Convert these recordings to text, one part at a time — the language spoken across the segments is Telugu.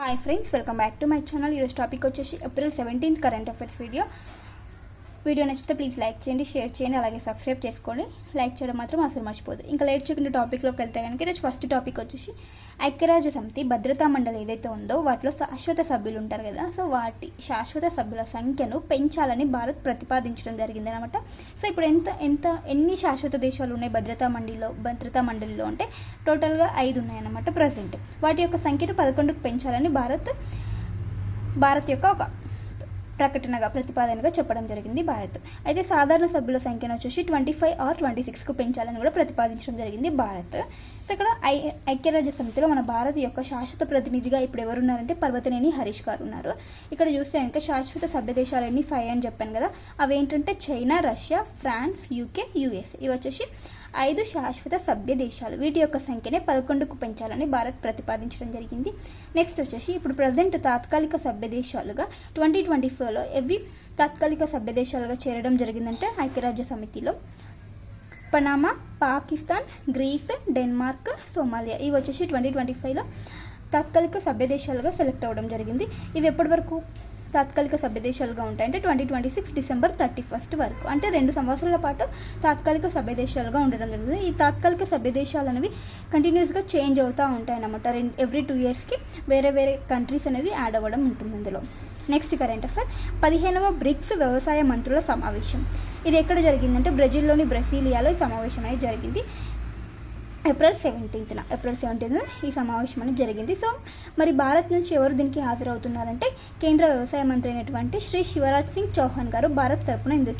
Hi friends, welcome back to my channel. ఈరోజు టాపిక్ వచ్చేసి ఏప్రిల్ 17 కరెంట్ అఫైర్స్ వీడియో నచ్చితే ప్లీజ్ లైక్ చేయండి, షేర్ చేయండి, అలాగే సబ్స్క్రైబ్ చేసుకోండి. లైక్ చేయడం మాత్రం అసలు మర్చిపోదు. ఇంకా లేట్ చేయకుండా టాపిక్లోకి వెళ్తే కనుక ఈరోజు ఫస్ట్ టాపిక్ వచ్చేసి ఐక్యరాజ్య సమితి భద్రతా మండలి ఏదైతే ఉందో వాటిలో శాశ్వత సభ్యులు ఉంటారు కదా, సో వాటి శాశ్వత సభ్యుల సంఖ్యను పెంచాలని భారత్ ప్రతిపాదించడం జరిగింది అనమాట. సో ఇప్పుడు ఎన్ని శాశ్వత దేశాలు ఉన్నాయి భద్రతా మండలిలో అంటే టోటల్గా 5 ఉన్నాయన్నమాట ప్రజెంట్. వాటి యొక్క సంఖ్యను 11కు పెంచాలని భారత్ యొక్క ఒక ప్రతిపాదనగా చెప్పడం జరిగింది భారత్. అయితే సాధారణ సభ్యుల సంఖ్యను వచ్చేసి 25 or 26కు పెంచాలని కూడా ప్రతిపాదించడం జరిగింది భారత్. సో ఇక్కడ ఐక్యరాజ్య సమితిలో మన భారత్ యొక్క శాశ్వత ప్రతినిధిగా ఇప్పుడు ఎవరున్నారంటే పర్వతనేని హరీష్ గారు ఉన్నారు. ఇక్కడ చూస్తే కనుక శాశ్వత సభ్య దేశాలన్నీ 5 అని చెప్పాను కదా, అవి ఏంటంటే China, Russia, France, UK, US. ఇవి వచ్చేసి 5 శాశ్వత సభ్య దేశాలు. వీటి యొక్క సంఖ్యనే 11కు పెంచాలని భారత్ ప్రతిపాదించడం జరిగింది. నెక్స్ట్ వచ్చేసి ఇప్పుడు ప్రజెంట్ తాత్కాలిక సభ్య దేశాలుగా 2024లో ఎవి తాత్కాలిక సభ్య దేశాలుగా చేరడం జరిగిందంటే ఐక్యరాజ్య సమితిలో Panama, Pakistan, Greece, Denmark, Somalia. ఇవి వచ్చేసి 2025లో తాత్కాలిక సభ్య దేశాలుగా సెలెక్ట్ అవ్వడం జరిగింది. ఇవి ఎప్పటి వరకు తాత్కాలిక సభ్య దేశాలుగా ఉంటాయంటే 2026 డిసెంబర్ 31 వరకు, అంటే 2 సంవత్సరాల పాటు తాత్కాలిక సభ్య దేశాలుగా ఉండడం జరుగుతుంది. ఈ తాత్కాలిక సభ్య దేశాలు అనేవి కంటిన్యూస్గా చేంజ్ అవుతూ ఉంటాయి అన్నమాట. ఎవ్రీ 2 ఇయర్స్కి వేరే కంట్రీస్ అనేది యాడ్ అవ్వడం ఉంటుంది అందులో. నెక్స్ట్ కరెంట్ అఫైర్ 15వ బ్రిక్స్ వ్యవసాయ మంత్రుల సమావేశం. ఇది ఎక్కడ జరిగిందంటే బ్రెజిల్లోని బ్రసీలియాలో ఈ సమావేశం అనేది జరిగింది. ఏప్రిల్ 17న ఈ సమావేశం అనేది జరిగింది. సో మరి భారత్ నుంచి ఎవరు దీనికి హాజరవుతున్నారంటే కేంద్ర వ్యవసాయ మంత్రి అయినటువంటి శ్రీ శివరాజ్ సింగ్ చౌహాన్ గారు భారత్ తరపున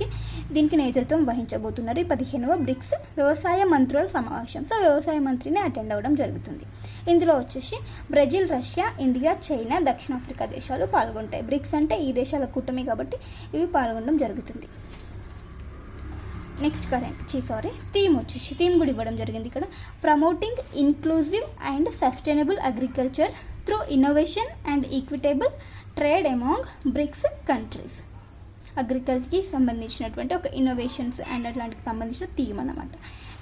దీనికి నేతృత్వం వహించబోతున్నారు. ఈ 15వ బ్రిక్స్ వ్యవసాయ మంత్రుల సమావేశం. సో వ్యవసాయ మంత్రిని అటెండ్ అవ్వడం జరుగుతుంది. ఇందులో వచ్చేసి బ్రెజిల్, రష్యా, ఇండియా, చైనా, దక్షిణాఫ్రికా దేశాలు పాల్గొంటాయి. బ్రిక్స్ అంటే ఈ దేశాల కూటమి కాబట్టి ఇవి పాల్గొనడం జరుగుతుంది. నెక్స్ట్ థీమ్ కూడా ఇవ్వడం జరిగింది ఇక్కడ. Promoting inclusive and sustainable agriculture through innovation and equitable trade among BRICS countries. అగ్రికల్చర్కి సంబంధించినటువంటి ఒక ఇన్నోవేషన్స్ అండ్ అట్లాంటికి సంబంధించిన థీమ్ అన్నమాట.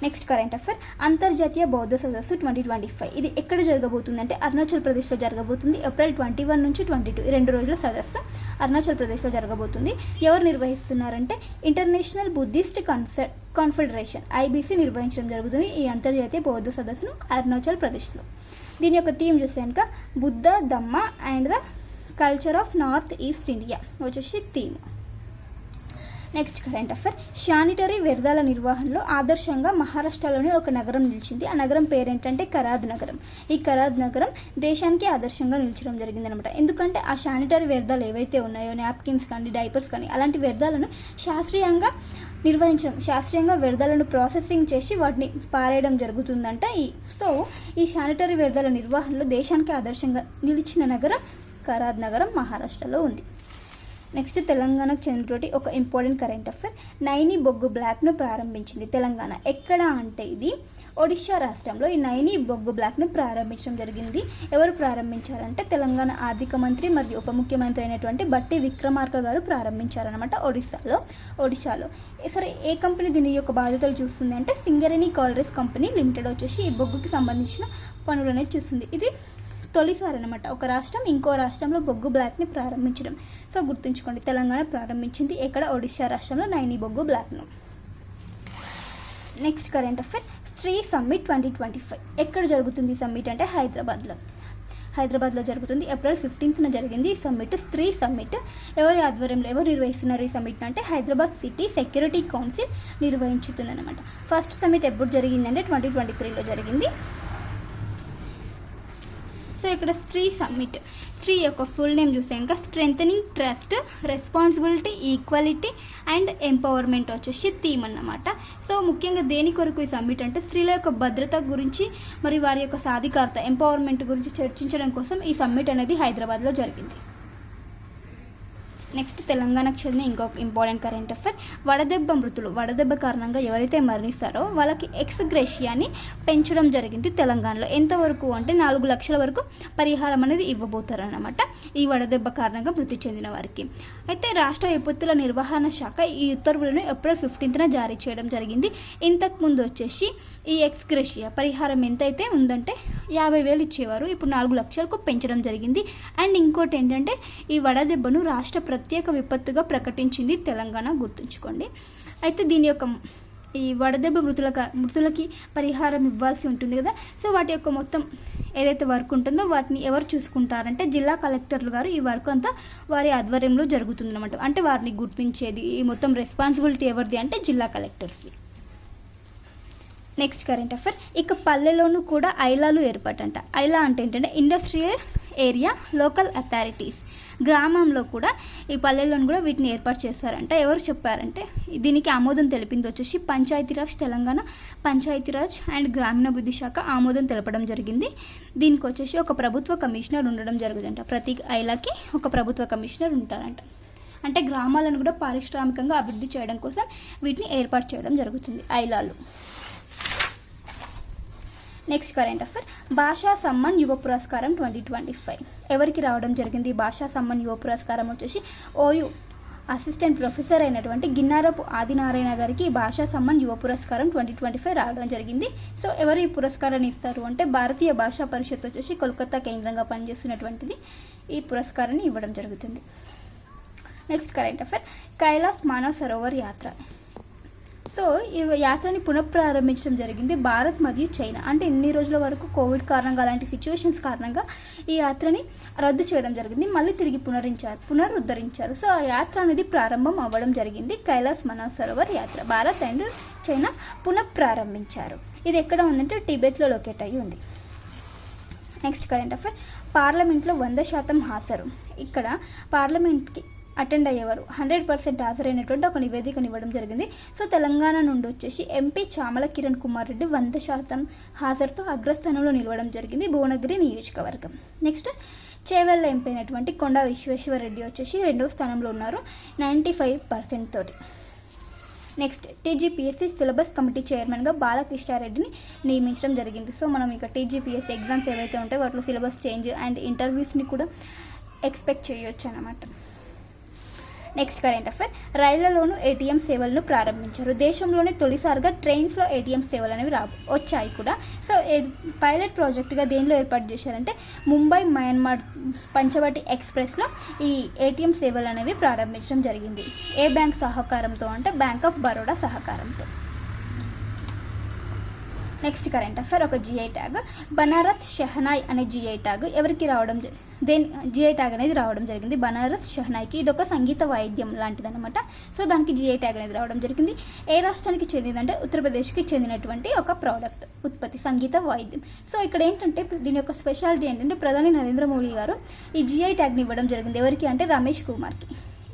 నెక్స్ట్ కరెంట్ అఫైర్ అంతర్జాతీయ బౌద్ధ సదస్సు 2025. ఇది ఎక్కడ జరగబోతుంది అంటే అరుణాచల్ ప్రదేశ్లో జరగబోతుంది. ఏప్రిల్ 21 నుంచి 22 ఈ 2 రోజుల సదస్సు అరుణాచల్ ప్రదేశ్లో జరగబోతుంది. ఎవరు నిర్వహిస్తున్నారంటే ఇంటర్నేషనల్ బుద్ధిస్ట్ కాన్ఫెడరేషన్ IBC నిర్వహించడం జరుగుతుంది ఈ అంతర్జాతీయ బౌద్ధ సదస్సును అరుణాచల్ ప్రదేశ్లో. దీని యొక్క థీమ్ చూస్తే కనుక Buddha, Dhamma and the culture of north east India వచ్చేసి theme. Next current affair sanitary వ్యర్థాల నిర్వహణలో ఆదర్శంగా మహారాష్ట్రలోని ఒక నగరం నిలిచింది. ఆ నగరం పేరేంటంటే కరాద్ నగరం. ఈ కరాద్ నగరం దేశానికి ఆదర్శంగా నిలిచడం జరిగిందనమాట. ఎందుకంటే ఆ శానిటరీ వ్యర్థాలు ఏవైతే ఉన్నాయో, నాప్కిన్స్ కానీ, డైపర్స్ కానీ, అలాంటి వ్యర్థాలను శాస్త్రీయంగా వ్యర్థాలను ప్రాసెసింగ్ చేసి వాటిని పారేయడం జరుగుతుందంట. ఈ శానిటరీ వ్యర్థాల నిర్వహణలో దేశానికి ఆదర్శంగా నిలిచిన నగరం కరాద్ నగరం మహారాష్ట్రలో ఉంది. నెక్స్ట్ తెలంగాణకు చెందినటువంటి ఒక ఇంపార్టెంట్ కరెంట్ అఫైర్ నైని బొగ్గు బ్లాక్ను ప్రారంభించింది తెలంగాణ. ఎక్కడ అంటే ఇది ఒడిషా రాష్ట్రంలో ఈ నైని బొగ్గు బ్లాక్ను ప్రారంభించడం జరిగింది. ఎవరు ప్రారంభించారంటే తెలంగాణ ఆర్థిక మంత్రి మరియు ఉప ముఖ్యమంత్రి అయినటువంటి బట్టి విక్రమార్క గారు ప్రారంభించారనమాట ఒడిశాలో. సరే, ఏ కంపెనీ దీని యొక్క బాధ్యతలు చూస్తుంది అంటే సింగరేణి కాలరీస్ కంపెనీ లిమిటెడ్ వచ్చేసి ఈ బొగ్గుకి సంబంధించిన పనులు అనేది చూస్తుంది. ఇది తొలిసారి అనమాట ఒక రాష్ట్రం ఇంకో రాష్ట్రంలో బొగ్గు బ్లాక్ని ప్రారంభించడం. సో గుర్తుంచుకోండి, తెలంగాణ ప్రారంభించింది ఎక్కడ ఒడిషా రాష్ట్రంలో నైని బొగ్గు బ్లాక్ను. Next current affair Stree summit 2025. ఎక్కడ జరుగుతుంది ఈ సమ్మిట్ అంటే హైదరాబాద్లో జరుగుతుంది. ఏప్రిల్ 15న జరిగింది ఈ సమ్మిట్, స్త్రీ సమ్మిట్. ఎవరి ఆధ్వర్యంలో ఎవరు నిర్వహిస్తున్నారు ఈ సమ్మిట్ అంటే హైదరాబాద్ సిటీ సెక్యూరిటీ కౌన్సిల్ నిర్వహించుతుంది అనమాట. ఫస్ట్ సమ్మిట్ ఎప్పుడు జరిగిందంటే 2023లో జరిగింది. సో ఇక్కడ స్త్రీ యొక్క ఫుల్ నేమ్ చూస్తే ఇంకా strengthening trust, responsibility, equality and empowerment వచ్చేసి థీమ్ అన్నమాట. సో ముఖ్యంగా దేని కొరకు ఈ సమ్మిట్ అంటే స్త్రీల యొక్క భద్రత గురించి మరియు వారి యొక్క సాధికారత, ఎంపవర్మెంట్ గురించి చర్చించడం కోసం ఈ సమ్మిట్ అనేది హైదరాబాద్లో జరిగింది. నెక్స్ట్ తెలంగాణకు చెందిన ఇంకొక ఇంపార్టెంట్ కరెంట్ అఫైర్ వడదెబ్బ కారణంగా ఎవరైతే మరణిస్తారో వాళ్ళకి ఎక్స్గ్రేషియాని పెంచడం జరిగింది తెలంగాణలో. ఎంతవరకు అంటే 4 లక్షల వరకు పరిహారం అనేది ఇవ్వబోతారన్నమాట ఈ వడదెబ్బ కారణంగా మృతి చెందిన వారికి. అయితే రాష్ట్ర విపత్తుల నిర్వహణ శాఖ ఈ ఉత్తర్వులను ఏప్రిల్ 15న జారీ చేయడం జరిగింది. ఇంతకుముందు వచ్చేసి ఈ ఎక్స్గ్రేషియా పరిహారం ఎంతైతే ఉందంటే 50,000 ఇచ్చేవారు, ఇప్పుడు 4 లక్షలకు పెంచడం జరిగింది. అండ్ ఇంకోటి ఏంటంటే ఈ వడదెబ్బను రాష్ట్ర ప్రత్యేక విపత్తుగా ప్రకటించింది తెలంగాణ, గుర్తుంచుకోండి. అయితే దీని యొక్క ఈ వడదెబ్బ మృతులకి పరిహారం ఇవ్వాల్సి ఉంటుంది కదా. సో వాటి యొక్క మొత్తం ఏదైతే వర్క్ ఉంటుందో వాటిని ఎవరు చూసుకుంటారంటే జిల్లా కలెక్టర్లు గారు. ఈ వర్క్ అంతా వారి ఆధ్వర్యంలో జరుగుతుందన్నమాట. అంటే వారిని గుర్తించేది ఈ మొత్తం రెస్పాన్సిబిలిటీ ఎవరిది అంటే జిల్లా కలెక్టర్స్ది. నెక్స్ట్ కరెంట్ అఫైర్, ఇక పల్లెలోనూ కూడా ఐలాలు ఏర్పాటంట. ఐలా అంటే ఏంటంటే ఇండస్ట్రియల్ ఏరియా లోకల్ అథారిటీస్. గ్రామంలో కూడా ఈ పల్లెల్లోనూ కూడా వీటిని ఏర్పాటు చేస్తారంట. ఎవరు చెప్పారంటే దీనికి ఆమోదం తెలిపింది వచ్చేసి పంచాయతీరాజ్, తెలంగాణ పంచాయతీరాజ్ అండ్ గ్రామీణాభివృద్ధి శాఖ ఆమోదం తెలపడం జరిగింది. దీనికి వచ్చేసి ఒక ప్రభుత్వ కమిషనర్ ఉండడం జరుగుతుందంట. ప్రతి ఐలాకి ఒక ప్రభుత్వ కమిషనర్ ఉంటారంట. అంటే గ్రామాలను కూడా పారిశ్రామికంగా అభివృద్ధి చేయడం కోసం వీటిని ఏర్పాటు చేయడం జరుగుతుంది ఐలాలు. నెక్స్ట్ కరెంట్ అఫైర్, భాషా సమ్మాన్ యువ పురస్కారం 2025 ఎవరికి రావడం జరిగింది? భాషా సమ్మాన్ యువ పురస్కారం వచ్చేసి ఓయూ అసిస్టెంట్ ప్రొఫెసర్ అయినటువంటి గిన్నారపు ఆదినారాయణ గారికి భాషా సమ్మాన్ యువ పురస్కారం 2025 రావడం జరిగింది. సో ఎవరు ఈ పురస్కారాన్ని ఇస్తారు అంటే భారతీయ భాషా పరిషత్ వచ్చేసి కోల్కతా కేంద్రంగా పనిచేస్తున్నటువంటిది ఈ పురస్కారాన్ని ఇవ్వడం జరుగుతుంది. Next current affair, Kailash Mansarovar యాత్ర. సో ఈ యాత్రని పునఃప్రారంభించడం జరిగింది భారత్ మరియు చైనా. అంటే ఇన్ని రోజుల వరకు కోవిడ్ కారణంగా అలాంటి సిచ్యువేషన్స్ కారణంగా ఈ యాత్రని రద్దు చేయడం జరిగింది. మళ్ళీ తిరిగి పునరుద్ధరించారు. సో ఆ యాత్ర అనేది ప్రారంభం అవ్వడం జరిగింది. కైలాస్ మానవ్ సరోవర్ యాత్ర భారత్ అండ్ చైనా పునఃప్రారంభించారు. ఇది ఎక్కడ ఉందంటే టిబెట్లో లొకేట్ అయ్యి ఉంది. నెక్స్ట్ కరెంట్ అఫైర్, పార్లమెంట్లో 100% హాజరు. ఇక్కడ పార్లమెంట్కి అటెండ్ అయ్యేవారు 100% హాజరైనటువంటి ఒక నివేదికను ఇవ్వడం జరిగింది. సో తెలంగాణ నుండి వచ్చేసి ఎంపీ చామల కిరణ్ కుమార్ రెడ్డి 100% హాజరుతో అగ్రస్థానంలో నిలవడం జరిగింది భువనగిరి నియోజకవర్గం. నెక్స్ట్ చేవెళ్ళ ఎంపీ అయినటువంటి కొండా విశ్వేశ్వర రెడ్డి వచ్చేసి 2వ స్థానంలో ఉన్నారు 95% తోటి. నెక్స్ట్ టీజీపీఎస్సీ సిలబస్ కమిటీ చైర్మన్గా బాలకృష్ణారెడ్డిని నియమించడం జరిగింది. సో మనం ఇక టీజీపీఎస్సీ ఎగ్జామ్స్ ఏవైతే ఉంటాయో వాటిలో సిలబస్ చేంజ్ అండ్ ఇంటర్వ్యూస్ని కూడా ఎక్స్పెక్ట్ చేయొచ్చు అన్నమాట. నెక్స్ట్ కరెంట్ అఫైర్, రైళ్లలోనూ ఏటీఎం సేవలను ప్రారంభించారు. దేశంలోనే తొలిసారిగా ట్రైన్స్లో ఏటీఎం సేవలు అనేవి వచ్చాయి కూడా. సో పైలట్ ప్రాజెక్టుగా దేనిలో ఏర్పాటు చేశారంటే ముంబై మయన్మార్ పంచవటి ఎక్స్ప్రెస్లో ఈ ఏటీఎం సేవలు అనేవి ప్రారంభించడం జరిగింది. ఏ బ్యాంక్ సహకారంతో అంటే బ్యాంక్ ఆఫ్ బరోడా సహకారంతో. నెక్స్ట్ కరెంట్ అఫైర్, ఒక జిఐ ట్యాగ్ బనారస్ షెహనాయ్ అనే జిఐ ట్యాగ్ ఎవరికి రావడం జిఐ ట్యాగ్ అనేది రావడం జరిగింది బనారస్ షెహనాయ్కి. ఇది ఒక సంగీత వాయిద్యం లాంటిది అనమాట. సో దానికి జిఐ ట్యాగ్ అనేది రావడం జరిగింది. ఏ రాష్ట్రానికి చెందిందంటే ఉత్తరప్రదేశ్కి చెందినటువంటి ఒక ప్రోడక్ట్ ఉత్పత్తి సంగీత వాయిద్యం. సో ఇక్కడ ఏంటంటే దీని యొక్క స్పెషాలిటీ ఏంటంటే ప్రధాని నరేంద్ర మోడీ గారు ఈ జిఐ ట్యాగ్ని ఇవ్వడం జరిగింది. ఎవరికి అంటే రమేష్ కుమార్కి.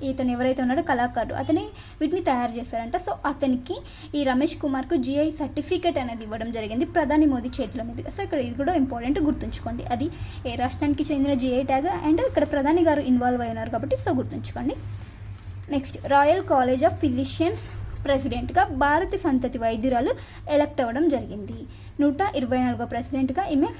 ఇతను ఎవరైతే ఉన్నాడో కళాకారుడు అతని వీటిని తయారు చేస్తారంట. సో అతనికి ఈ రమేష్ కుమార్కు జిఐ సర్టిఫికేట్ అనేది ఇవ్వడం జరిగింది ప్రధాని మోదీ చేతుల మీదుగా. సో ఇక్కడ ఇది కూడా ఇంపార్టెంట్ గుర్తుంచుకోండి. అది ఏ రాష్ట్రానికి చెందిన జిఐ ట్యాగ్ అండ్ ఇక్కడ ప్రధాని గారు ఇన్వాల్వ్ అయినారు కాబట్టి సో గుర్తుంచుకోండి. Next royal college of physicians ప్రెసిడెంట్గా భారతీయ సంతతి వైద్యురాలు ఎలక్ట్ అవ్వడం జరిగింది. 124వ ప్రెసిడెంట్గా ఈమె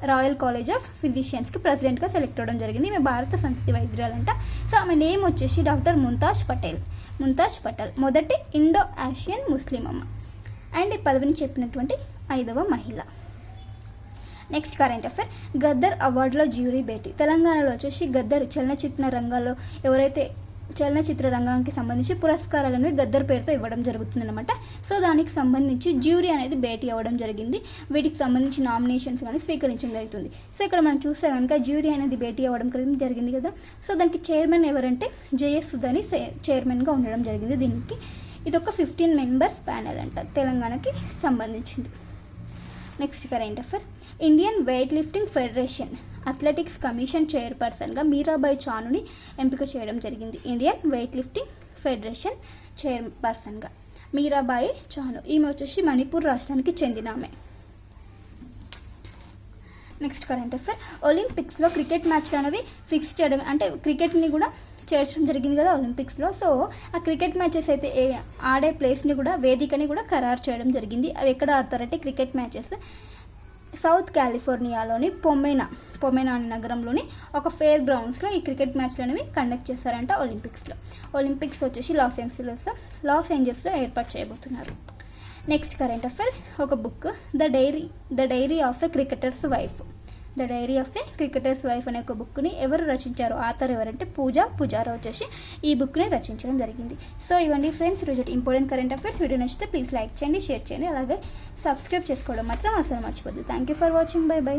రాయల్ కాలేజ్ ఆఫ్ ఫిజిషియన్స్కి ప్రెసిడెంట్గా సెలెక్ట్ అవ్వడం జరిగింది. ఈమె భారత సంతతి వైద్యురాలంట. సో ఆమె నేమ్ వచ్చేసి డాక్టర్ ముంతాజ్ పటేల్ మొదటి ఇండో ఆసియన్ ముస్లిం అమ్మ అండ్ ఈ పదవిని చెప్పినటువంటి 5వ మహిళ. నెక్స్ట్ కరెంట్ అఫైర్, గద్దర్ అవార్డులో జ్యూరీ భేటీ. తెలంగాణలో వచ్చేసి గద్దర్ చలనచిత్ర రంగానికి సంబంధించి పురస్కారాలను గద్దర్ పేరుతో ఇవ్వడం జరుగుతుందన్నమాట. సో దానికి సంబంధించి జ్యూరీ అనేది భేటీ అవ్వడం జరిగింది. వీటికి సంబంధించి నామినేషన్స్ కానీ స్వీకరించడం జరుగుతుంది. సో ఇక్కడ మనం చూస్తే కనుక జ్యూరీ అనేది భేటీ అవ్వడం జరిగింది కదా. సో దానికి చైర్మన్ ఎవరంటే జేఎస్ సుధాని చైర్మన్గా ఉండడం జరిగింది. దీనికి ఇది ఒక 15 మెంబర్స్ ప్యానెల్ అంట తెలంగాణకి సంబంధించింది. Next current affair, Indian weight lifting federation athletics commission చైర్పర్సన్గా మీరాబాయి చానుని ఎంపిక చేయడం జరిగింది. ఇండియన్ వెయిట్ లిఫ్టింగ్ ఫెడరేషన్ చైర్పర్సన్గా మీరాబాయి చాను. ఈమె వచ్చేసి మణిపూర్ రాష్ట్రానికి చెందిన ఆమె. నెక్స్ట్ కరెంట్ అఫైర్, ఒలింపిక్స్లో క్రికెట్ మ్యాచ్లు అనేవి ఫిక్స్ చేయడం అంటే క్రికెట్ని కూడా చేర్చడం జరిగింది కదా ఒలింపిక్స్లో. సో ఆ క్రికెట్ మ్యాచెస్ అయితే ఆడే ప్లేస్ని కూడా వేదికని కూడా ఖరారు చేయడం జరిగింది. అవి ఎక్కడ ఆడతారంటే క్రికెట్ మ్యాచెస్ సౌత్ కాలిఫోర్నియాలోని పొమెనా అనే నగరంలోని ఒక ఫేర్ గ్రౌండ్స్లో ఈ క్రికెట్ మ్యాచ్లు అనేవి కండక్ట్ చేస్తారంట ఒలింపిక్స్ వచ్చేసి లాస్ ఏంజల్స్లో ఏర్పాటు చేయబోతున్నారు. నెక్స్ట్ కరెంట్ అఫైర్ ఒక book the diary of a cricketers wife. The diary of A cricketers wife అనే ఒక బుక్ని ఎవరు రచించారు, ఆథర్ ఎవరంటే పూజారా వచ్చేసి ఈ బుక్ని రచించడం జరిగింది. సో ఇవన్నీ ఫ్రెండ్స్ ఈరోజు ఇంపార్టెంట్ కరెంట్ అఫైర్స్. వీడియో నచ్చితే ప్లీజ్ లైక్ చేయండి, షేర్ చేయండి, అలాగే సబ్స్క్రైబ్ చేసుకోవడం మాత్రం అసలు మర్చిపోద్దు. Thank you for watching. Bye by.